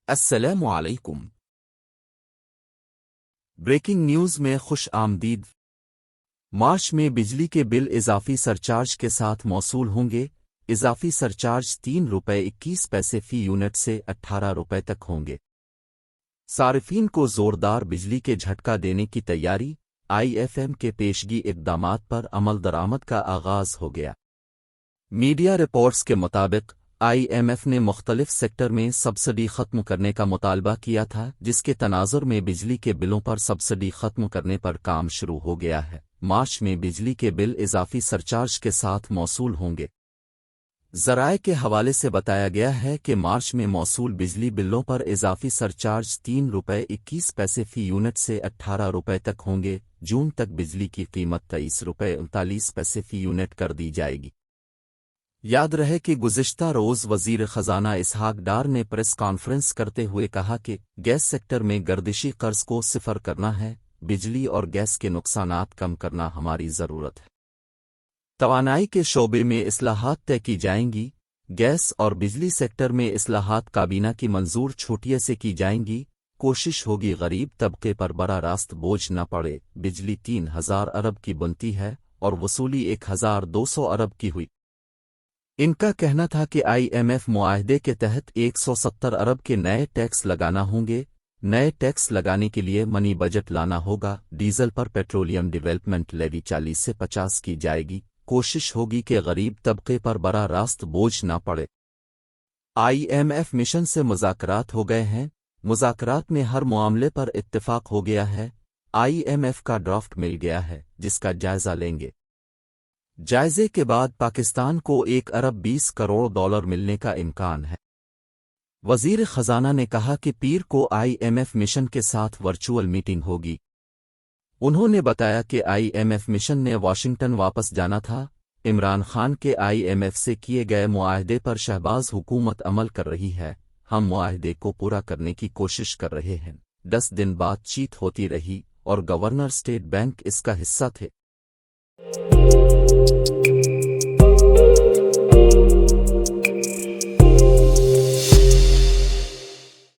السلام علیکم۔ Breaking news میں خوش آمدید۔ مارچ میں بجلی کے بل اضافی سرچارج کے ساتھ موصول ہوں گے۔ اضافی سرچارج ₹3.21 فی یونٹ سے ₹18 تک ہوں گے۔ صارفین کو زوردار بجلی کے جھٹکا دینے کی تیاری۔ IFM کے پیشگی اقدامات پر عمل درآمد کا آغاز ہو گیا۔ میڈیا رپورٹس کے مطابق IMF نے مختلف سیکٹر میں سبسڈی ختم کرنے کا مطالبہ کیا تھا، جس کے تناظر میں بجلی کے بلوں پر سبسڈی ختم کرنے پر کام شروع ہو گیا ہے۔ مارچ میں بجلی کے بل اضافی سرچارج کے ساتھ موصول ہوں گے۔ ذرائع کے حوالے سے بتایا گیا ہے کہ مارچ میں موصول بجلی بلوں پر اضافی سرچارج ₹3.21 فی یونٹ سے ₹18 تک ہوں گے۔ جون تک بجلی کی قیمت ₹23.39 فی یونٹ کر دی جائے گی۔ یاد رہے کہ گزشتہ روز وزیر خزانہ اسحاق ڈار نے پریس کانفرنس کرتے ہوئے کہا کہ گیس سیکٹر میں گردشی قرض کو صفر کرنا ہے، بجلی اور گیس کے نقصانات کم کرنا ہماری ضرورت ہے۔ توانائی کے شعبے میں اصلاحات طے کی جائیں گی۔ گیس اور بجلی سیکٹر میں اصلاحات کابینہ کی منظور چھوٹیے سے کی جائیں گی۔ کوشش ہوگی غریب طبقے پر براہ راست بوجھ نہ پڑے۔ بجلی 3000 ارب کی بنتی ہے اور وصولی 1200 ارب کی ہوئی۔ ان کا کہنا تھا کہ IMF معاہدے کے تحت 170 ارب کے نئے ٹیکس لگانا ہوں گے۔ نئے ٹیکس لگانے کے لیے منی بجٹ لانا ہوگا۔ ڈیزل پر پیٹرولیم ڈیولپمنٹ لیوی 40 سے 50 کی جائے گی۔ کوشش ہوگی کہ غریب طبقے پر براہ راست بوجھ نہ پڑے۔ IMF مشن سے مذاکرات ہو گئے ہیں۔ مذاکرات میں ہر معاملے پر اتفاق ہو گیا ہے۔ IMF کا ڈرافٹ مل گیا ہے، جس کا جائزہ لیں گے۔ جائزے کے بعد پاکستان کو $1 ارب 20 کروڑ ملنے کا امکان ہے۔ وزیر خزانہ نے کہا کہ پیر کو IMF مشن کے ساتھ ورچوئل میٹنگ ہوگی۔ انہوں نے بتایا کہ IMF مشن نے واشنگٹن واپس جانا تھا۔ عمران خان کے IMF سے کیے گئے معاہدے پر شہباز حکومت عمل کر رہی ہے۔ ہم معاہدے کو پورا کرنے کی کوشش کر رہے ہیں۔ 10 دن بات چیت ہوتی رہی اور گورنر اسٹیٹ بینک اس کا حصہ تھے۔